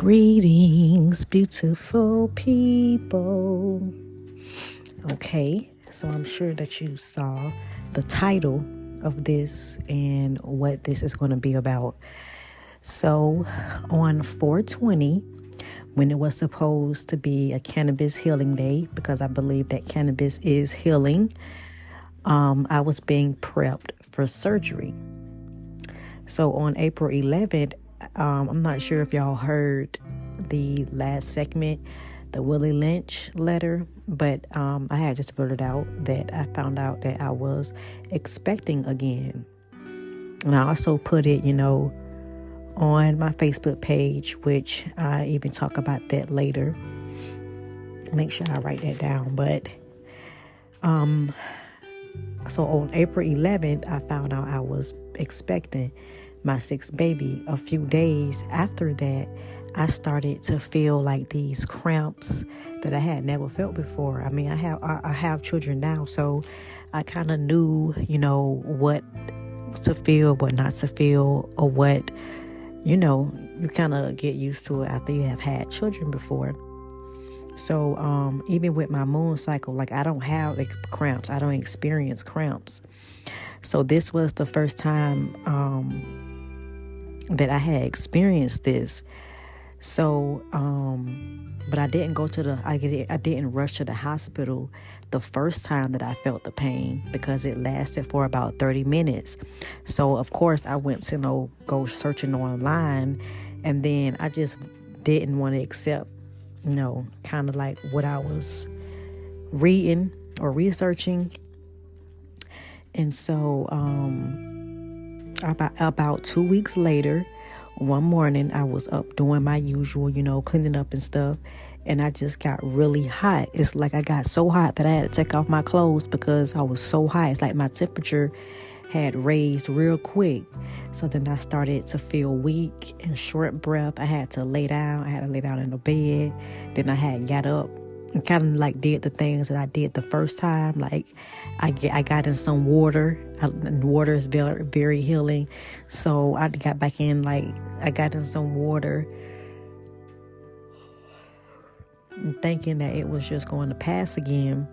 Greetings, beautiful people. Okay, so I'm sure that you saw the title of this and what this is going to be about. So on 420, when it was supposed to be a cannabis healing day, because I believe that cannabis is healing, I was being prepped for surgery. So on April 11th, I'm not sure if y'all heard the last segment, the Willie Lynch letter, but I had just blurted out that I found out that I was expecting again. And I also put it, on my Facebook page, which I even talk about that later. Make sure I write that down. But so on April 11th, I found out I was expecting my sixth baby. A few days after that, I started to feel like these cramps that I had never felt before. I mean, I have children now, so I kind of knew, what to feel, what not to feel, or what, you kind of get used to it after you have had children before. So even with my moon cycle, like I don't have cramps. I don't experience cramps. So this was the first time that I had experienced this. So, but I didn't go to I didn't rush to the hospital the first time that I felt the pain, because it lasted for about 30 minutes. So of course I went to, go searching online, and then I just didn't want to accept, kind of like what I was reading or researching. And so, about 2 weeks later, one morning I was up doing my usual, cleaning up and stuff, and I just got really hot. It's like I got so hot that I had to take off my clothes because I was so hot. It's like my temperature had raised real quick. So then I started to feel weak and short breath. I had to lay down. I had to lay down in the bed. Then I had got up and kind of like did the things that I did the first time. Like I got in some water. And water is very, very healing. So I got back in, I got in some water, thinking that it was just going to pass again.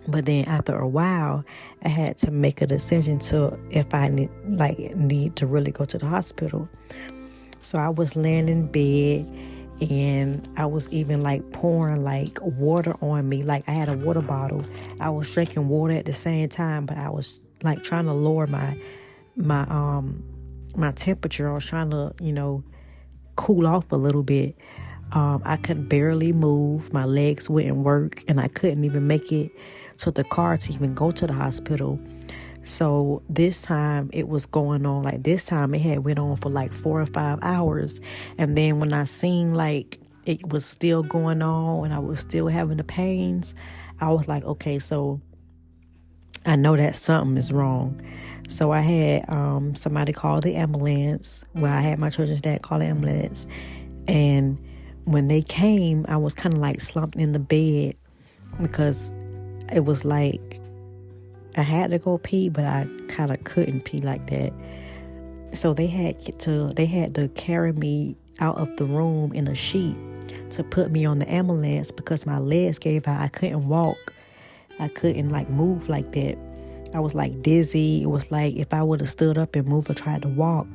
But then after a while, I had to make a decision to if I need to really go to the hospital. So I was laying in bed, and I was even pouring water on me. Like I had a water bottle. I was drinking water at the same time, but I was trying to lower my temperature. I was trying to, cool off a little bit. I could barely move. My legs wouldn't work, and I couldn't even make it to the car to even go to the hospital. So this time it was going on. This time it had went on for 4 or 5 hours. And then when I seen it was still going on and I was still having the pains, I was like, okay, so I know that something is wrong. So I had somebody call the ambulance. Well, I had my children's dad call the ambulance. And when they came, I was kind of slumped in the bed, because it was I had to go pee, but I kind of couldn't pee like that. So they had to carry me out of the room in a sheet to put me on the ambulance, because my legs gave out. I couldn't walk. I couldn't move like that. I was dizzy. It was if I would have stood up and moved or tried to walk,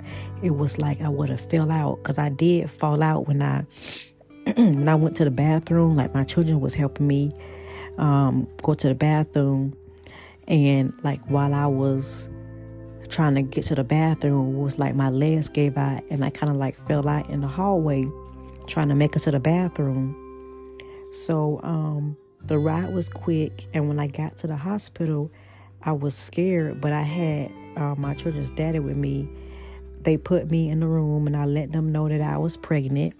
it was I would have fell out, because I did fall out when I when I went to the bathroom. My children was helping me go to the bathroom, and while I was trying to get to the bathroom, it was my legs gave out, and I kind of fell out in the hallway trying to make it to the bathroom. So the ride was quick, and when I got to the hospital, I was scared, but I had my children's daddy with me. They put me in the room, and I let them know that I was pregnant.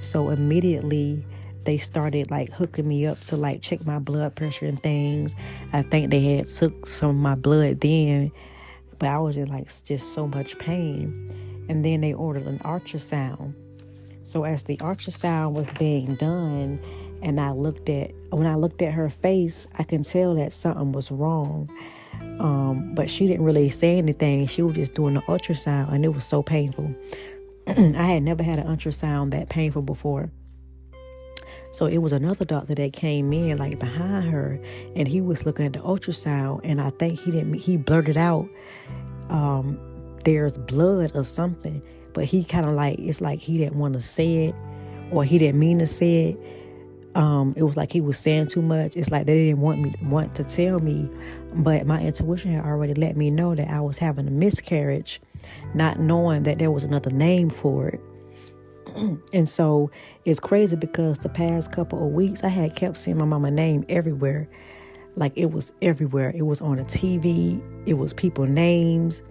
So immediately they started hooking me up to check my blood pressure and things. I think they had took some of my blood then, but I was just so much pain. And then they ordered an ultrasound. So as the ultrasound was being done, and when I looked at her face, I can tell that something was wrong. But she didn't really say anything. She was just doing the ultrasound, and it was so painful. I had never had an ultrasound that painful before. So it was another doctor that came in like behind her, and he was looking at the ultrasound, and I think he blurted out, there's blood or something, but he kind of like, it's like he didn't want to say it, or he didn't mean to say it. It was like he was saying too much. It's like they didn't want to tell me, but my intuition had already let me know that I was having a miscarriage, not knowing that there was another name for it. And so it's crazy because the past couple of weeks I had kept seeing my mama's name everywhere. Like it was everywhere. It was on the TV. It was people's names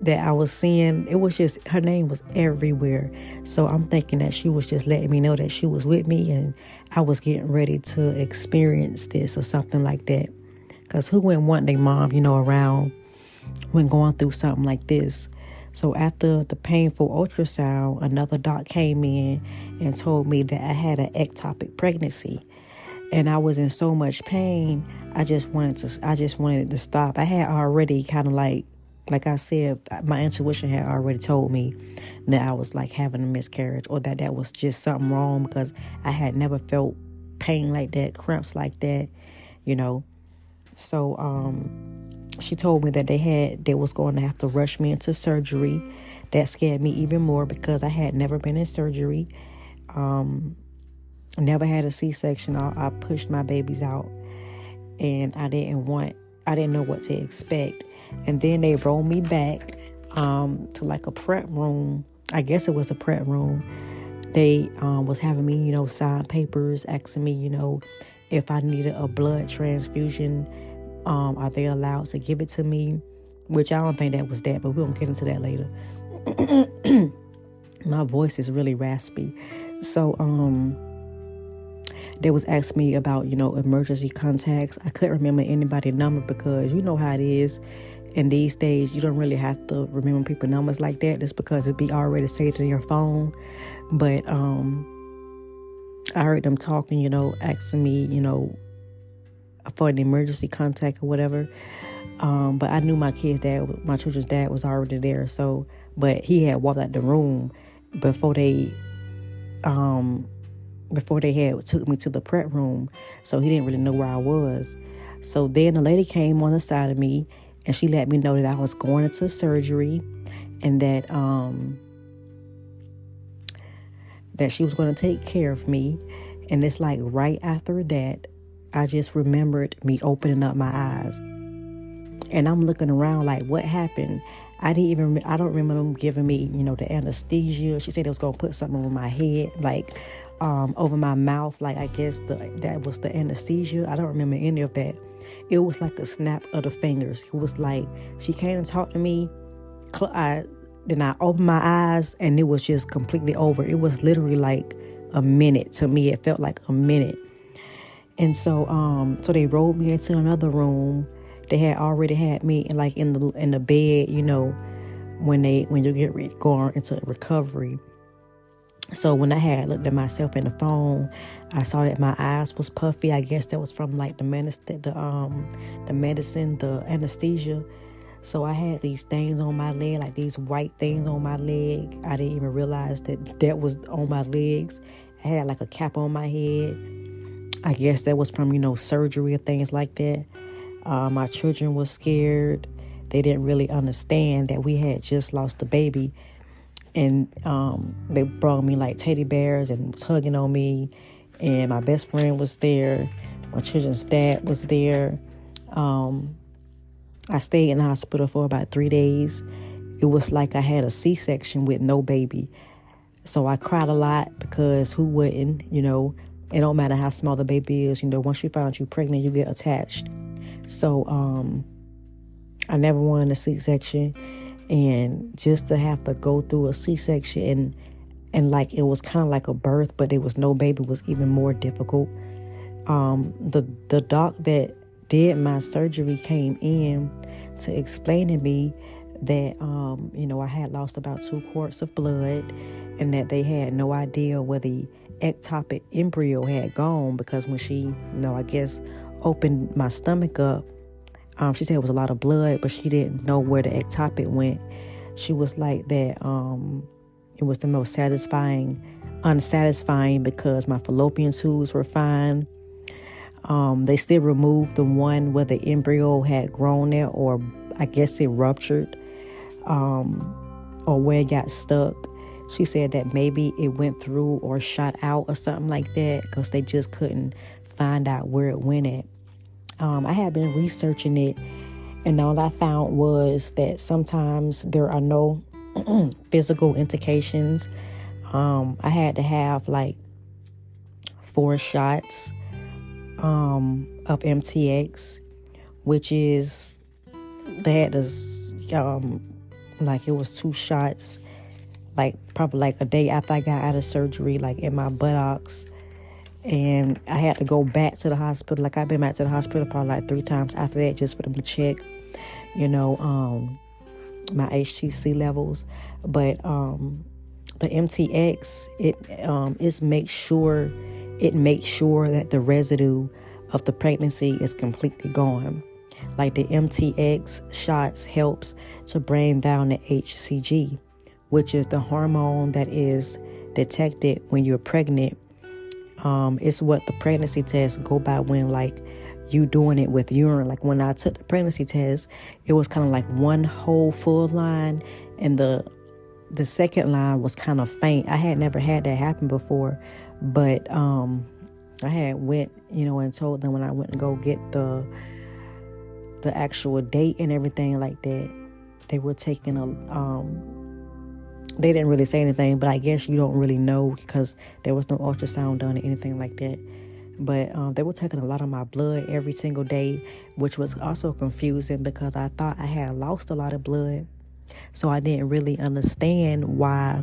that I was seeing. It was just, her name was everywhere. So I'm thinking that she was just letting me know that she was with me and I was getting ready to experience this or something like that. Because who wouldn't want their mom, around when going through something like this? So after the painful ultrasound, another doc came in and told me that I had an ectopic pregnancy. And I was in so much pain, I just wanted it to stop. I had already kind of like I said, my intuition had already told me that I was like having a miscarriage, or that was just something wrong, because I had never felt pain like that, cramps like that, So she told me that they was going to have to rush me into surgery. That scared me even more because I had never been in surgery. Never had a C-section. I pushed my babies out, and I didn't know what to expect. And then they rolled me back to like a prep room. I guess it was a prep room. They was having me, sign papers, asking me, if I needed a blood transfusion. Are they allowed to give it to me? Which I don't think that was that, but we'll get into that later. My voice is really raspy. So, they was asking me about, emergency contacts. I couldn't remember anybody's number because you know how it is. In these days, you don't really have to remember people's numbers like that. Just because it be already saved in your phone. But I heard them talking, asking me, for an emergency contact or whatever. But I knew my children's dad was already there. So, but he had walked out the room before they had took me to the prep room. So he didn't really know where I was. So then the lady came on the side of me and she let me know that I was going into surgery and that she was going to take care of me. And it's like right after that, I just remembered me opening up my eyes. And I'm looking around like, what happened? I don't remember them giving me, the anesthesia. She said they was going to put something over my head, like over my mouth. Like, I guess that was the anesthesia. I don't remember any of that. It was like a snap of the fingers. It was like she came and talked to me. Then I opened my eyes and it was just completely over. It was literally like a minute. To me, it felt like a minute. And so they rolled me into another room. They had already had me like in the bed, when you get ready going into recovery. So when I had looked at myself in the phone, I saw that my eyes was puffy. I guess that was from like the medicine, the anesthesia. So I had these things on my leg, like these white things on my leg. I didn't even realize that was on my legs. I had like a cap on my head. I guess that was from, surgery or things like that. My children were scared. They didn't really understand that we had just lost the baby. And they brought me like teddy bears and was hugging on me. And my best friend was there. My children's dad was there. I stayed in the hospital for about 3 days. It was like I had a C-section with no baby. So I cried a lot because who wouldn't, It don't matter how small the baby is. Once you find out you're pregnant, you get attached. So I never wanted a C-section. And just to have to go through a C-section and like it was kind of like a birth, but there was no baby was even more difficult. The doc that did my surgery came in to explain to me that, I had lost about 2 quarts of blood and that they had no idea where the ectopic embryo had gone because when she, I guess, opened my stomach up, she said it was a lot of blood, but she didn't know where the ectopic went. She was like that, It was the most unsatisfying because my fallopian tubes were fine. They still removed the one where the embryo had grown there, or I guess it ruptured, or where it got stuck. She said that maybe it went through or shot out or something like that because they just couldn't find out where it went at. I had been researching it, and all I found was that sometimes there are no physical indications. I had to have like 4 shots of MTX, which is, they had to, like it was 2 shots, like probably like a day after I got out of surgery, like in my buttocks. And I had to go back to the hospital. Like I've been back to the hospital probably like 3 times after that, just for them to check, my HTC levels. But the MTX, it makes sure that the residue of the pregnancy is completely gone. Like the MTX shots helps to bring down the HCG, which is the hormone that is detected when you're pregnant. It's what the pregnancy tests go by when like you doing it with urine. Like when I took the pregnancy test, it was kind of like one whole full line, and the second line was kind of faint. I had never had that happen before, but I had went, and told them when I went to go get the actual date and everything like that, they were taking they didn't really say anything, but I guess you don't really know because there was no ultrasound done or anything like that. But they were taking a lot of my blood every single day, which was also confusing because I thought I had lost a lot of blood. So I didn't really understand why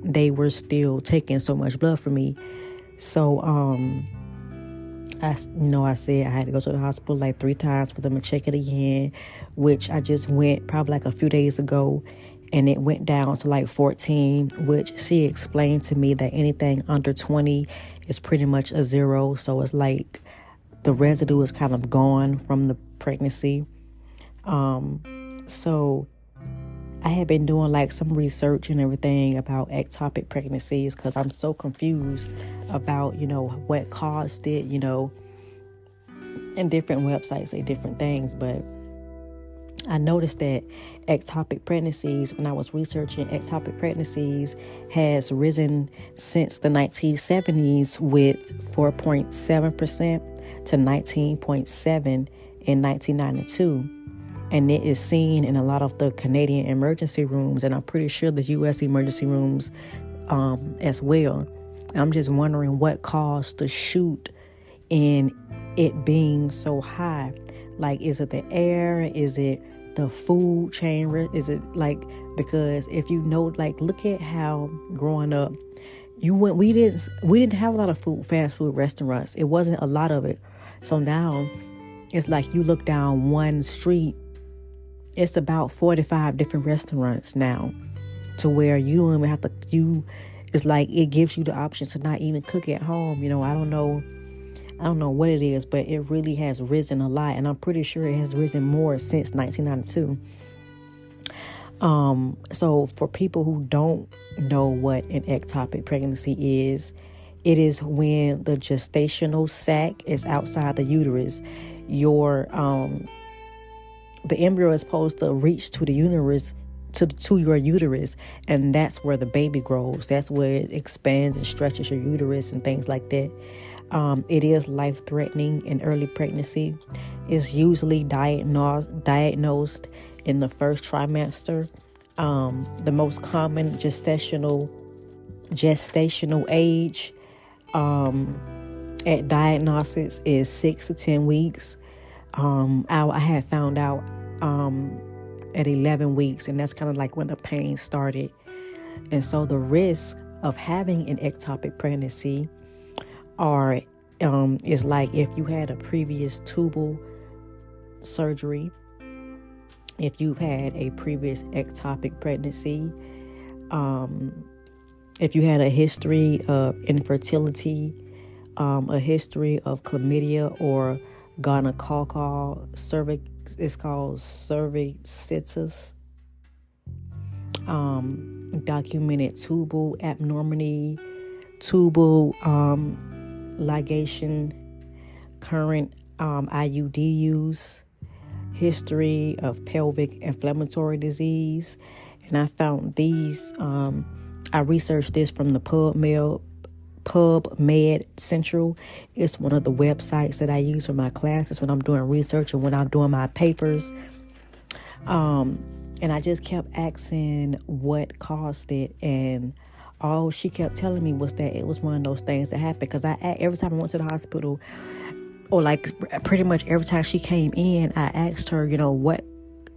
they were still taking so much blood from me. So, I said I had to go to the hospital like 3 times for them to check it again, which I just went probably like a few days ago, and it went down to like 14, which she explained to me that anything under 20 is pretty much a 0. So it's like the residue is kind of gone from the pregnancy. So I had been doing like some research and everything about ectopic pregnancies because I'm so confused about, what caused it, and different websites say different things. But I noticed that ectopic pregnancies, when I was researching ectopic pregnancies, has risen since the 1970s with 4.7% to 19.7% in 1992. And it is seen in a lot of the Canadian emergency rooms, and I'm pretty sure the U.S. emergency rooms as well. I'm just wondering what caused the shoot in it being so high. Like, is it the air? Is it the food chain? Is it like, because if you know, like, look at how growing up, we didn't have a lot of fast food restaurants. It wasn't a lot of it. So now it's like you look down one street, it's about 45 different restaurants now, to where you don't even have to, it's like it gives you the option to not even cook at home. I don't know what it is, but it really has risen a lot. And I'm pretty sure it has risen more since 1992. So for people who don't know what an ectopic pregnancy is, it is when the gestational sac is outside the uterus. The embryo is supposed to reach to the uterus, to your uterus, and that's where the baby grows. That's where it expands and stretches your uterus and things like that. It is life-threatening in early pregnancy. It's usually diagnosed in the first trimester. The most common gestational age at diagnosis is 6 to 10 weeks. I had found out at 11 weeks, and that's kind of like when the pain started. And so the risk of having an ectopic pregnancy is like if you had a previous tubal surgery, if you've had a previous ectopic pregnancy, if you had a history of infertility, a history of chlamydia or gonococcal cervicitis, documented tubal abnormality, tubal ligation, current IUD use, history of pelvic inflammatory disease. And I found these, I researched this from the PubMed Central. It's one of the websites that I use for my classes when I'm doing research and when I'm doing my papers. And I just kept asking what caused it, and all she kept telling me was that it was one of those things that happened. Because every time I went to the hospital, or like pretty much every time she came in, I asked her, what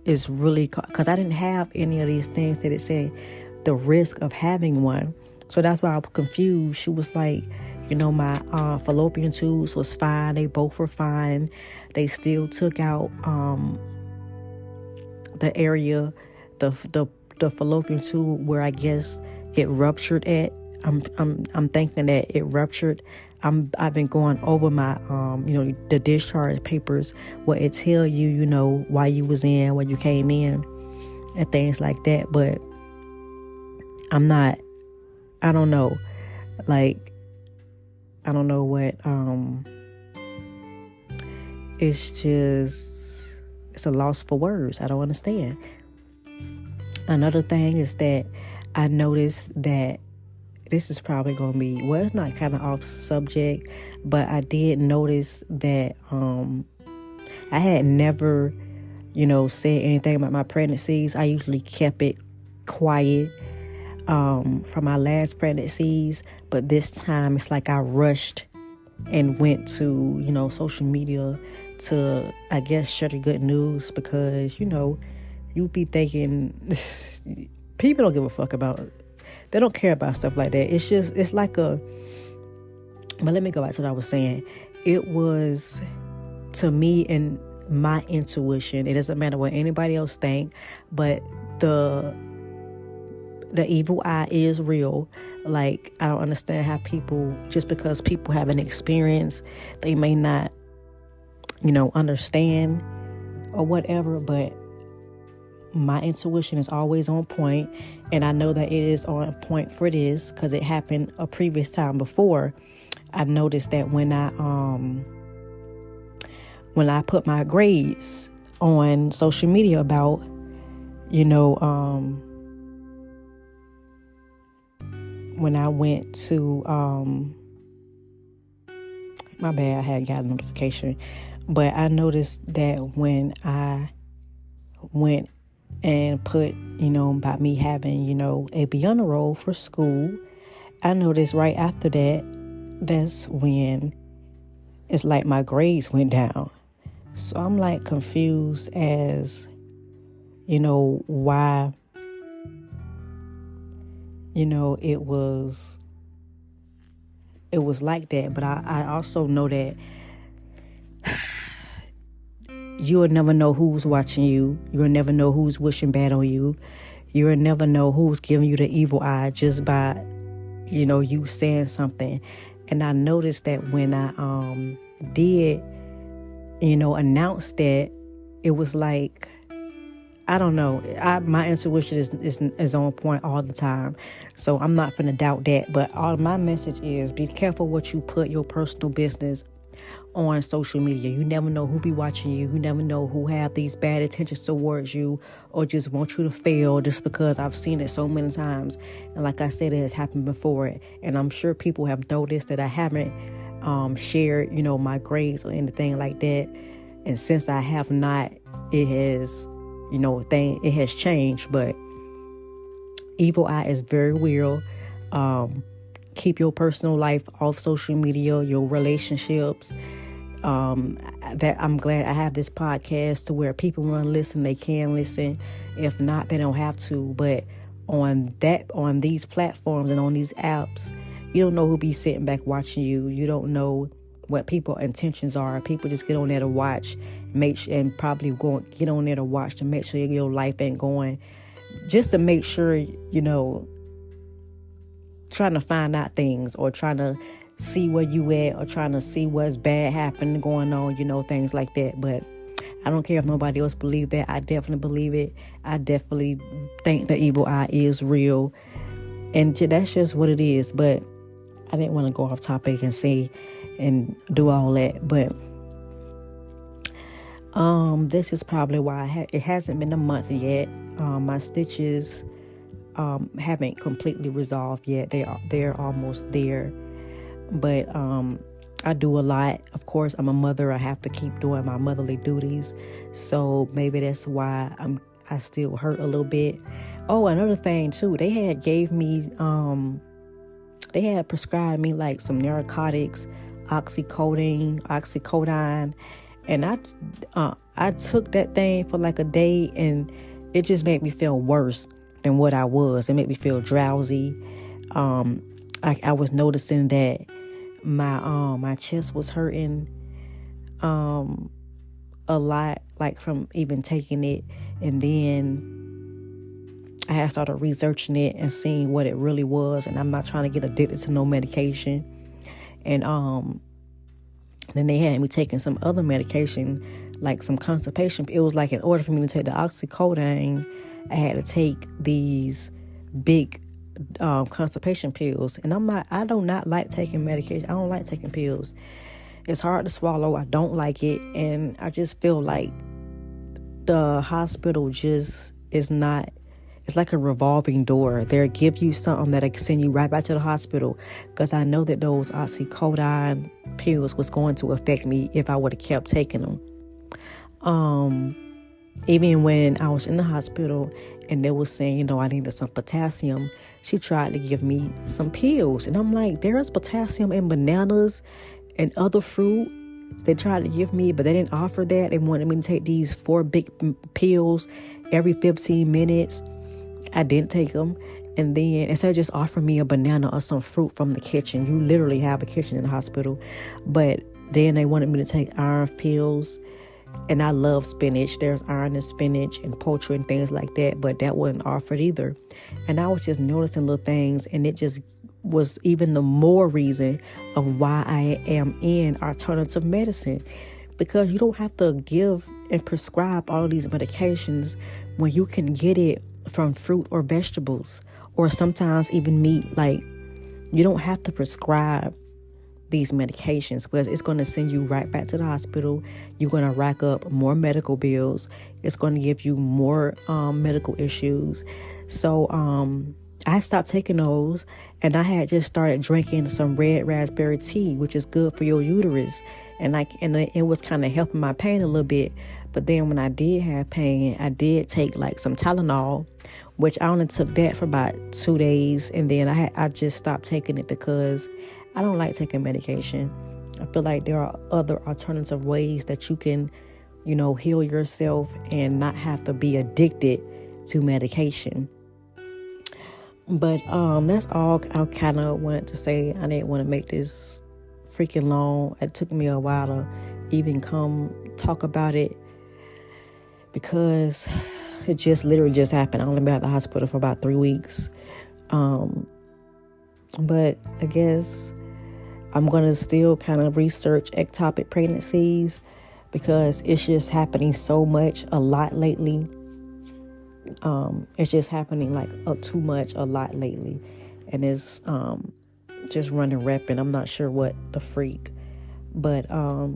is really, because I didn't have any of these things that it said the risk of having one. So that's why I was confused. She was like, my fallopian tubes was fine. They both were fine. They still took out the area, the fallopian tube where I guess it ruptured at. I'm thinking that it ruptured. I've been going over my the discharge papers where it tell you why you was in, where you came in, and things like that. But I don't know. Like, I don't know what, it's a loss for words. I don't understand. Another thing is that I noticed that this is probably going to be, well, it's not kind of off subject, but I did notice that, I had never, said anything about my pregnancies. I usually kept it quiet from my last pregnancies, but this time it's like I rushed and went to social media to, I guess, share the good news, because you be thinking people don't give a fuck about, they don't care about stuff like that. It's like but let me go back to what I was saying. It was, to me, and my intuition, it doesn't matter what anybody else think, but the evil eye is real. Like, I don't understand how people, just because people have an experience, they may not, understand or whatever, but my intuition is always on point, and I know that it is on point for this because it happened a previous time before. I noticed that when I put my grades on social media about, when I went to, my bad, I had got a notification, but I noticed that when I went and put, about me having, a be on the roll for school, I noticed right after that, that's when it's like my grades went down. So I'm like confused as, why, it was like that. But I also know that you'll never know who's watching you. You'll never know who's wishing bad on you. You'll never know who's giving you the evil eye just by, you saying something. And I noticed that when I did, announce that, it was like, I don't know. My intuition is on point all the time. So I'm not finna doubt that. But all my message is, be careful what you put your personal business on social media. You never know who be watching you. You never know who have these bad intentions towards you or just want you to fail, just because I've seen it so many times. And like I said, it has happened before. And I'm sure people have noticed that I haven't shared, my grades or anything like that. And since I have not, it has, it has changed. But evil eye is very real. Keep your personal life off social media, your relationships. That I'm glad I have this podcast to where people want to listen, they can listen. If not, they don't have to. But on these platforms and on these apps, you don't know who be sitting back watching you. You don't know what people's intentions are. People just get on there to watch, and probably get on there to watch to make sure your life ain't going, just to make sure, trying to find out things or trying to see where you at or trying to see what's bad happening going on, things like that. But I don't care if nobody else believes that. I definitely believe it. I definitely think the evil eye is real. And that's just what it is. But I didn't want to go off topic and say and do all that. But this is probably why it hasn't been a month yet. My stitches haven't completely resolved yet. They're almost there. But I do a lot. Of course, I'm a mother. I have to keep doing my motherly duties. So maybe that's why I still hurt a little bit. Oh, another thing too. They had prescribed me like some narcotics, oxycodone, and I took that thing for like a day, and it just made me feel worse than what I was. It made me feel drowsy. I was noticing that my chest was hurting a lot, like from even taking it. And then I had started researching it and seeing what it really was. And I'm not trying to get addicted to no medication. And then they had me taking some other medication, like some constipation. It was like in order for me to take the oxycodone, I had to take these big constipation pills. And I do not like taking medication. I don't like taking pills. It's hard to swallow. I don't like it. And I just feel like the hospital just is not, it's like a revolving door. They'll give you something that'll send you right back to the hospital, because I know that those oxycodone pills was going to affect me if I would have kept taking them. Even when I was in the hospital and they were saying, I needed some potassium, she tried to give me some pills. And I'm like, there's potassium in bananas and other fruit. They tried to give me, but they didn't offer that. They wanted me to take these 4 big pills every 15 minutes. I didn't take them. And then instead of just offering me a banana or some fruit from the kitchen, you literally have a kitchen in the hospital. But then they wanted me to take iron pills. And I love spinach. There's iron in spinach and poultry and things like that. But that wasn't offered either. And I was just noticing little things. And it just was even the more reason of why I am in alternative medicine. Because you don't have to give and prescribe all of these medications when you can get it from fruit or vegetables, or sometimes even meat. Like, you don't have to prescribe these medications, because it's going to send you right back to the hospital. You're going to rack up more medical bills. It's going to give you more medical issues. So I stopped taking those, and I had just started drinking some red raspberry tea, which is good for your uterus. And it was kind of helping my pain a little bit. But then when I did have pain, I did take like some Tylenol, which I only took that for about 2 days. And then I just stopped taking it because I don't like taking medication. I feel like there are other alternative ways that you can, heal yourself and not have to be addicted to medication. But that's all I kind of wanted to say. I didn't want to make this freaking long. It took me a while to even come talk about it, because it just literally just happened. I only been at the hospital for about 3 weeks. But I guess I'm going to still kind of research ectopic pregnancies, because it's just happening so much, a lot lately. It's just happening like too much, a lot lately. And it's just running rampant. I'm not sure what the freak. But I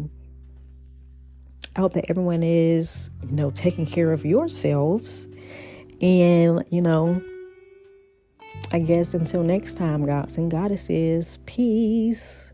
hope that everyone is, taking care of yourselves. And, I guess until next time, gods and goddesses, peace.